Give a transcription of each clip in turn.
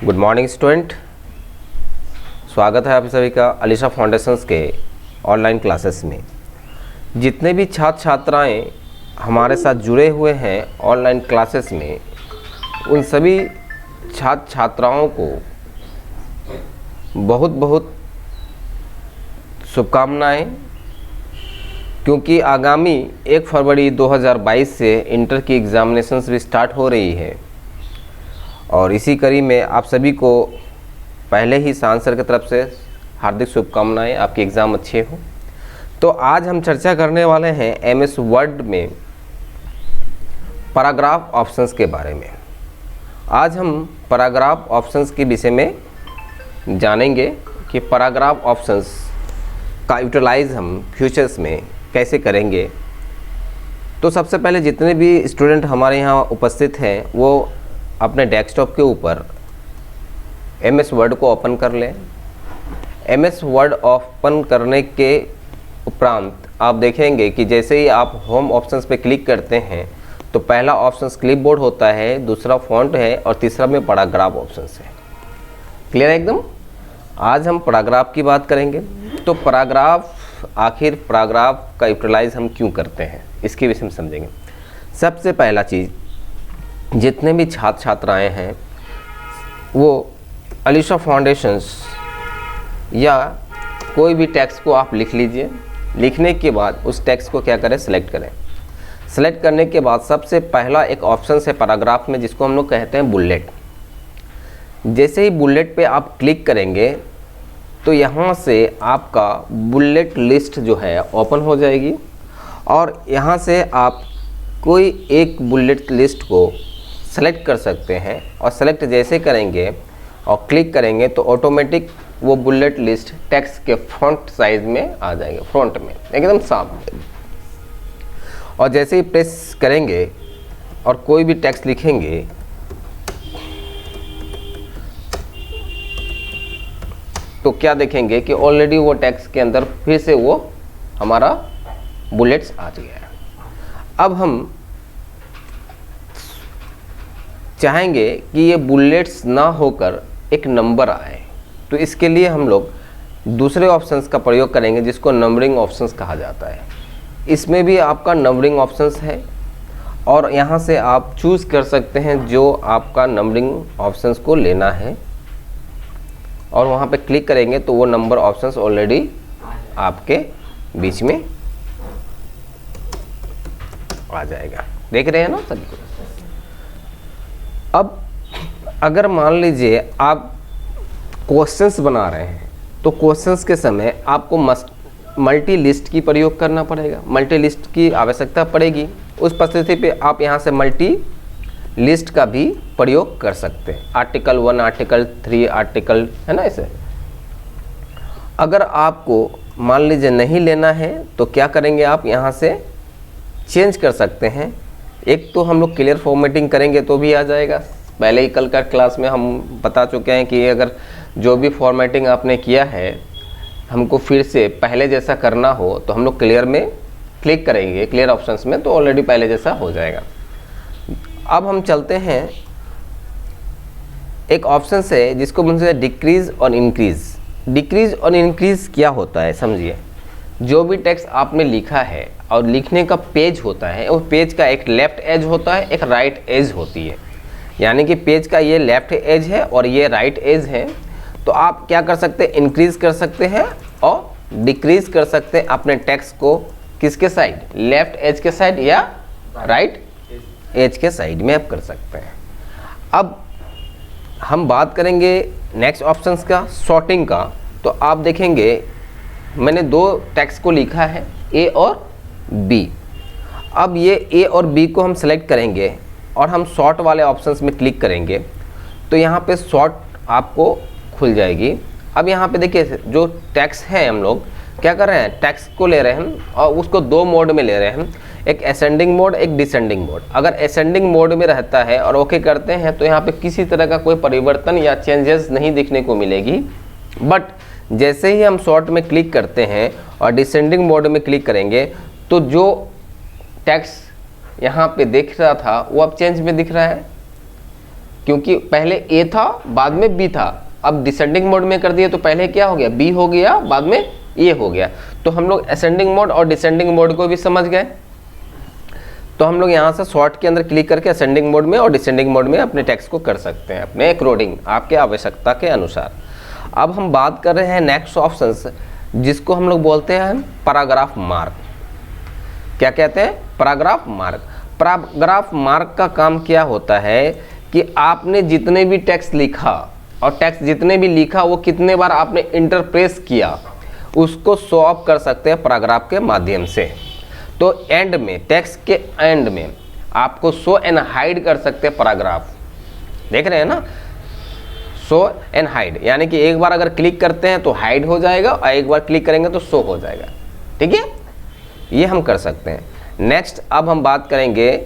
Good morning student, स्वागत है आप सभी का अलीशा फाउंडेशंस के ऑनलाइन क्लासेस में। जितने भी छात्र छात्राएं हमारे साथ जुड़े हुए हैं ऑनलाइन क्लासेस में, उन सभी छात्र छात्राओं को बहुत बहुत शुभकामनाएं, क्योंकि आगामी 1 फरवरी 2022 से इंटर की एग्ज़ामिनेशंस भी स्टार्ट हो रही है। और इसी कड़ी में आप सभी को पहले ही सांसद की तरफ से हार्दिक शुभकामनाएं, आपके एग्ज़ाम अच्छे हों। तो आज हम चर्चा करने वाले हैं एमएस वर्ड में पैराग्राफ ऑप्शंस के बारे में। आज हम पैराग्राफ ऑप्शंस के विषय में जानेंगे कि पैराग्राफ ऑप्शंस का यूटिलाइज हम फ्यूचर्स में कैसे करेंगे। तो सबसे पहले जितने भी स्टूडेंट हमारे यहाँ उपस्थित हैं वो अपने डेस्कटॉप के ऊपर एमएस वर्ड को ओपन कर लें। एमएस वर्ड ओपन करने के उपरांत आप देखेंगे कि जैसे ही आप होम ऑप्शंस पे क्लिक करते हैं तो पहला ऑप्शंस क्लिपबोर्ड होता है, दूसरा फॉन्ट है और तीसरा में पैराग्राफ ऑप्शंस है। क्लियर है एकदम। आज हम पैराग्राफ की बात करेंगे। तो पैराग्राफ, आखिर पैराग्राफ का यूटिलाइज हम क्यों करते हैं इसके विषय में समझेंगे। सबसे पहला चीज़, जितने भी छात्र छात्राएं हैं वो अलीशा फाउंडेशंस या कोई भी टेक्स्ट को आप लिख लीजिए। लिखने के बाद उस टेक्स्ट को क्या करें, सेलेक्ट करें। सेलेक्ट करने के बाद सबसे पहला एक ऑप्शन है पैराग्राफ में, जिसको हम लोग कहते हैं बुलेट। जैसे ही बुलेट पे आप क्लिक करेंगे तो यहाँ से आपका बुलेट लिस्ट जो है ओपन हो जाएगी और यहाँ से आप कोई एक बुलेट लिस्ट को सेलेक्ट कर सकते हैं। और सेलेक्ट जैसे करेंगे और क्लिक करेंगे तो ऑटोमेटिक वो बुलेट लिस्ट टेक्स्ट के फ्रंट साइज में आ जाएंगे, फ्रंट में एकदम साफ। और जैसे ही प्रेस करेंगे और कोई भी टेक्स्ट लिखेंगे तो क्या देखेंगे कि ऑलरेडी वो टेक्स्ट के अंदर फिर से वो हमारा बुलेट्स आ गया है। अब हम चाहेंगे कि ये बुलेट्स ना होकर एक नंबर आए, तो इसके लिए हम लोग दूसरे ऑप्शंस का प्रयोग करेंगे जिसको नंबरिंग ऑप्शंस कहा जाता है। इसमें भी आपका नंबरिंग ऑप्शंस है और यहाँ से आप चूज़ कर सकते हैं जो आपका नंबरिंग ऑप्शंस को लेना है और वहाँ पे क्लिक करेंगे तो वो नंबर ऑप्शंस ऑलरेडी आपके बीच में आ जाएगा। देख रहे हैं ना सभी को। अब अगर मान लीजिए आप क्वेश्चंस बना रहे हैं तो क्वेश्चंस के समय आपको मल्टी लिस्ट की प्रयोग करना पड़ेगा, मल्टी लिस्ट की आवश्यकता पड़ेगी। उस परिस्थिति पे आप यहाँ से मल्टी लिस्ट का भी प्रयोग कर सकते हैं। आर्टिकल 1, आर्टिकल 3, आर्टिकल, है ना। ऐसे अगर आपको मान लीजिए नहीं लेना है तो क्या करेंगे, आप यहाँ से चेंज कर सकते हैं। एक तो हम लोग क्लियर फॉर्मेटिंग करेंगे तो भी आ जाएगा। पहले ही कल का क्लास में हम बता चुके हैं कि अगर जो भी फॉर्मेटिंग आपने किया है हमको फिर से पहले जैसा करना हो तो हम लोग क्लियर में क्लिक करेंगे, क्लियर ऑप्शंस में, तो ऑलरेडी पहले जैसा हो जाएगा। अब हम चलते हैं, एक ऑप्शन है जिसको बोलते हैं डिक्रीज और इंक्रीज। डिक्रीज और इंक्रीज क्या होता है समझिए। जो भी टेक्स्ट आपने लिखा है और लिखने का पेज होता है, उस पेज का एक लेफ्ट एज होता है, एक राइट एज होती है। यानी कि पेज का ये लेफ्ट एज है और ये राइट एज है। तो आप क्या कर सकते हैं, इंक्रीज कर सकते हैं और डिक्रीज कर सकते हैं अपने टेक्स्ट को। किसके साइड, लेफ्ट एज के साइड या राइट एज के साइड में आप कर सकते हैं। अब हम बात करेंगे नेक्स्ट ऑप्शंस का, सॉर्टिंग का। तो आप देखेंगे मैंने दो टेक्स्ट को लिखा है, ए और बी। अब ये ए और बी को हम सेलेक्ट करेंगे और हम सॉर्ट वाले ऑप्शंस में क्लिक करेंगे तो यहाँ पे सॉर्ट आपको खुल जाएगी। अब यहाँ पे देखिए जो टेक्स्ट है हम लोग क्या कर रहे हैं, टेक्स्ट को ले रहे हैं और उसको दो मोड में ले रहे हैं, एक असेंडिंग मोड, एक डिसेंडिंग मोड। अगर असेंडिंग मोड में रहता है और ओके करते हैं तो यहाँ पे किसी तरह का कोई परिवर्तन या चेंजेस नहीं दिखने को मिलेगी। बट जैसे ही हम शॉर्ट में क्लिक करते हैं और डिसेंडिंग मोड में क्लिक करेंगे तो जो टेक्स्ट यहाँ पे दिख रहा था वो अब चेंज में दिख रहा है। क्योंकि पहले ए था बाद में बी था, अब डिसेंडिंग मोड में कर दिए तो पहले क्या हो गया, बी हो गया, बाद में ए हो गया। तो हम लोग असेंडिंग मोड और डिसेंडिंग मोड को भी समझ गए। तो हम लोग यहाँ से शॉर्ट के अंदर क्लिक करके असेंडिंग मोड में और डिसेंडिंग मोड में अपने टेक्स्ट को कर सकते हैं अपने अकॉर्डिंग, आपके आवश्यकता के अनुसार। अब हम बात कर रहे हैं नेक्स्ट ऑप्शन, जिसको हम लोग बोलते हैं पैराग्राफ मार्क। क्या कहते हैं, पैराग्राफ मार्क। पैराग्राफ मार्क का काम क्या होता है कि आपने जितने भी टेक्स्ट लिखा और टेक्स्ट जितने भी लिखा वो कितने बार आपने इंटरप्रेस किया, उसको शो ऑफ कर सकते हैं पैराग्राफ के माध्यम से। तो एंड में, टेक्स्ट के एंड में आपको शो एंड हाइड कर सकते हैं पैराग्राफ, देख रहे हैं ना, शो एंड हाइड, यानी कि एक बार अगर क्लिक करते हैं तो हाइड हो जाएगा और एक बार क्लिक करेंगे तो शो हो जाएगा। ठीक है, ये हम कर सकते हैं। नेक्स्ट अब हम बात करेंगे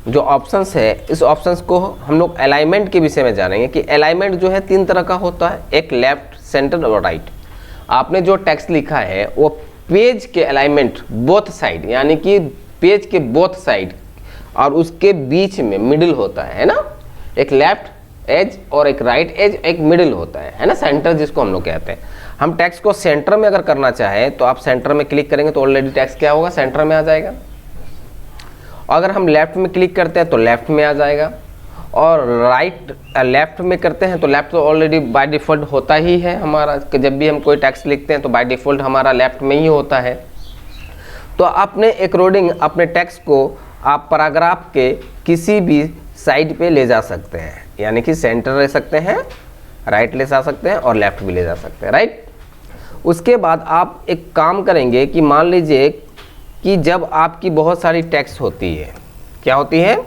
जो ऑप्शंस है, इस ऑप्शंस को हम लोग अलाइनमेंट के विषय में जानेंगे कि अलाइनमेंट जो है 3 तरह का होता है, एक लेफ्ट, सेंटर और राइट। आपने जो टेक्स्ट लिखा है वो पेज के अलाइनमेंट बोथ साइड, यानी कि पेज के बोथ साइड और उसके बीच में मिडिल होता है ना, एक लेफ्ट एज और एक राइट एज, एक मिडिल होता है ना, सेंटर जिसको हम लोग कहते हैं। हम टेक्स्ट को सेंटर में अगर करना चाहें तो आप सेंटर में क्लिक करेंगे तो ऑलरेडी टेक्स्ट क्या होगा, सेंटर में आ जाएगा। अगर हम लेफ्ट में क्लिक करते हैं तो लेफ्ट में आ जाएगा, और राइट लेफ्ट में करते हैं तो लेफ्ट तो ऑलरेडी बाय डिफ़ॉल्ट होता ही है हमारा, जब भी हम कोई टेक्स्ट लिखते हैं तो बाय डिफ़ॉल्ट हमारा लेफ्ट में ही होता है। तो अपने अकॉर्डिंग अपने टेक्स्ट को आप पैराग्राफ के किसी भी साइड पे ले जा सकते हैं, यानी कि सेंटर ले सकते हैं, राइट ले जा सकते हैं और लेफ्ट भी ले जा सकते हैं, राइट। उसके बाद आप एक काम करेंगे कि मान लीजिए कि जब आपकी बहुत सारी टेक्स्ट होती है, क्या होती है,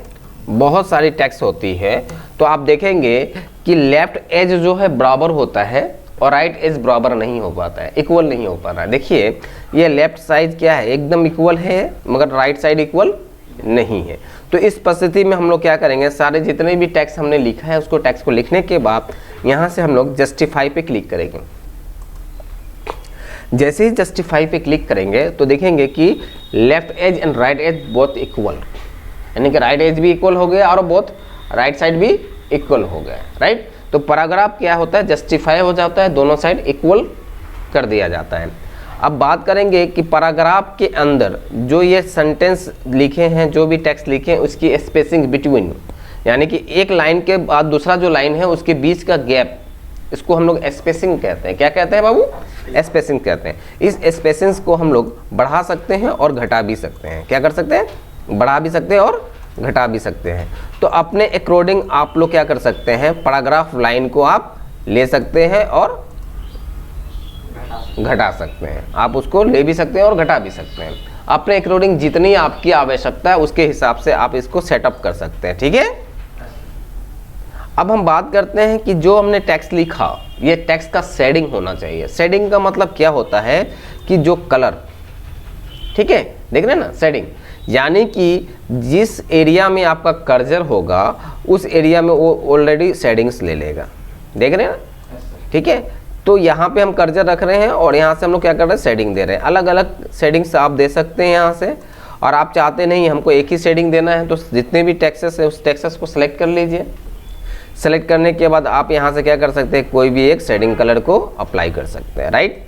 बहुत सारी टेक्स्ट होती है, तो आप देखेंगे कि लेफ्ट एज जो है बराबर होता है और राइट एज बराबर नहीं हो पाता है, इक्वल नहीं हो पा रहा है। देखिए ये लेफ्ट साइड क्या है, एकदम इक्वल है, मगर राइट साइड इक्वल नहीं है। तो इस परिस्थिति में हम लोग क्या करेंगे, सारे जितने भी टेक्स्ट हमने लिखा है उसको टेक्स्ट को लिखने के बाद यहाँ से हम लोग जस्टिफाई पे क्लिक करेंगे। जैसे ही जस्टिफाई पे क्लिक करेंगे तो देखेंगे कि left edge and right edge both equal, यानी कि राइट एज भी इक्वल हो गया और बोथ राइट साइड भी इक्वल हो गया, राइट। तो पैराग्राफ क्या होता है, जस्टिफाई हो जाता है, दोनों साइड इक्वल कर दिया जाता है। अब बात करेंगे कि पैराग्राफ के अंदर जो ये सेंटेंस लिखे हैं, जो भी टेक्स्ट लिखे हैं, उसकी स्पेसिंग बिटवीन, यानी कि एक लाइन के बाद दूसरा जो लाइन है उसके बीच का गैप, इसको हम लोग स्पेसिंग कहते हैं। क्या कहते हैं बाबू, स्पेसिंग कहते हैं। इस स्पेसिंग को हम लोग बढ़ा सकते हैं और घटा भी सकते हैं। क्या कर सकते हैं, बढ़ा भी सकते हैं और घटा भी सकते हैं। तो अपने अकॉर्डिंग आप लोग क्या कर सकते हैं, पैराग्राफ लाइन को आप ले सकते हैं और घटा सकते हैं, आप उसको ले भी सकते हैं और घटा भी सकते हैं। अपने अकॉर्डिंग जितनी आपकी आवश्यकता है उसके हिसाब से आप इसको सेटअप कर सकते हैं, ठीक है। अब हम बात करते हैं कि जो हमने टेक्स्ट लिखा, ये टेक्स्ट का शेडिंग होना चाहिए। शेडिंग का मतलब क्या होता है कि जो कलर, ठीक है, देख रहे हैं ना, शेडिंग यानी कि जिस एरिया में आपका कर्सर होगा उस एरिया में वो ऑलरेडी शेडिंग्स ले लेगा, देख रहे हैं ना, ठीक है। तो यहाँ पे हम कर्सर रख रहे हैं और यहाँ से हम लोग क्या कर रहे हैं, शेडिंग दे रहे हैं। अलग अलग शेडिंग्स आप दे सकते हैं यहाँ से, और आप चाहते नहीं हमको एक ही शेडिंग देना है तो जितने भी टेक्सेस है उस टेक्सेस को सिलेक्ट कर लीजिए। सेलेक्ट करने के बाद आप यहाँ से क्या कर सकते हैं, कोई भी एक शेडिंग कलर को अप्लाई कर सकते हैं, राइट।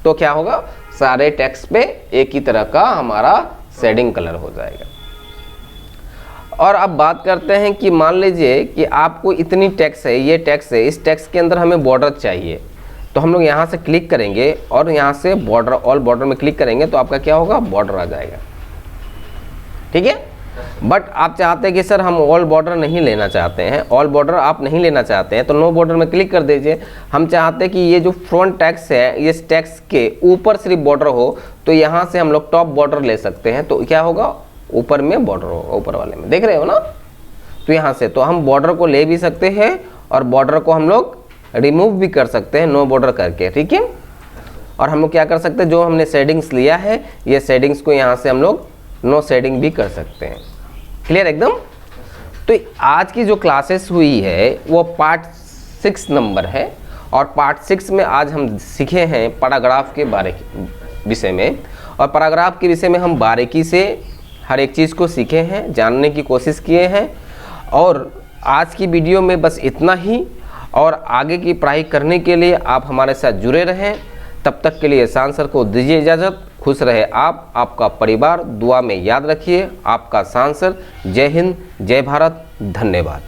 तो क्या होगा, सारे टेक्स्ट पे एक ही तरह का हमारा शेडिंग कलर हो जाएगा। और अब बात करते हैं कि मान लीजिए कि आपको इतनी टेक्स्ट है, ये टेक्स्ट है, इस टेक्स्ट के अंदर हमें बॉर्डर चाहिए, तो हम लोग यहाँ से क्लिक करेंगे और यहाँ से बॉर्डर, ऑल बॉर्डर में क्लिक करेंगे तो आपका क्या होगा, बॉर्डर आ जाएगा, ठीक है। बट आप चाहते हैं कि सर हम ऑल बॉर्डर नहीं लेना चाहते हैं, ऑल बॉर्डर आप नहीं लेना चाहते हैं तो नो बॉर्डर में क्लिक कर दीजिए। हम चाहते हैं कि ये जो फ्रंट टेक्स्ट है इस टेक्स्ट के ऊपर सिर्फ बॉर्डर हो, तो यहाँ से हम लोग टॉप बॉर्डर ले सकते हैं। तो क्या होगा, ऊपर में बॉर्डर होगा, ऊपर वाले में, देख रहे हो ना। तो यहाँ से तो हम बॉर्डर को ले भी सकते हैं और बॉर्डर को हम लोग रिमूव भी कर सकते हैं नो बॉर्डर करके, ठीक है। और हम लोग क्या कर सकते हैं, जो हमने शेडिंग्स लिया है ये शेडिंग्स को यहाँ से हम लोग नो शेडिंग भी कर सकते हैं, क्लियर एकदम। तो आज की जो क्लासेस हुई है वो पार्ट 6 नंबर है, और पार्ट 6 में आज हम सीखे हैं पैराग्राफ के विषय में, और पैराग्राफ के विषय में हम बारीकी से हर एक चीज़ को सीखे हैं, जानने की कोशिश किए हैं। और आज की वीडियो में बस इतना ही, और आगे की पढ़ाई करने के लिए आप हमारे साथ जुड़े रहें। तब तक के लिए शान सर को दीजिए इजाज़त। खुश रहे आप, आपका परिवार, दुआ में याद रखिए। आपका शान सर। जय हिंद, जय भारत, धन्यवाद।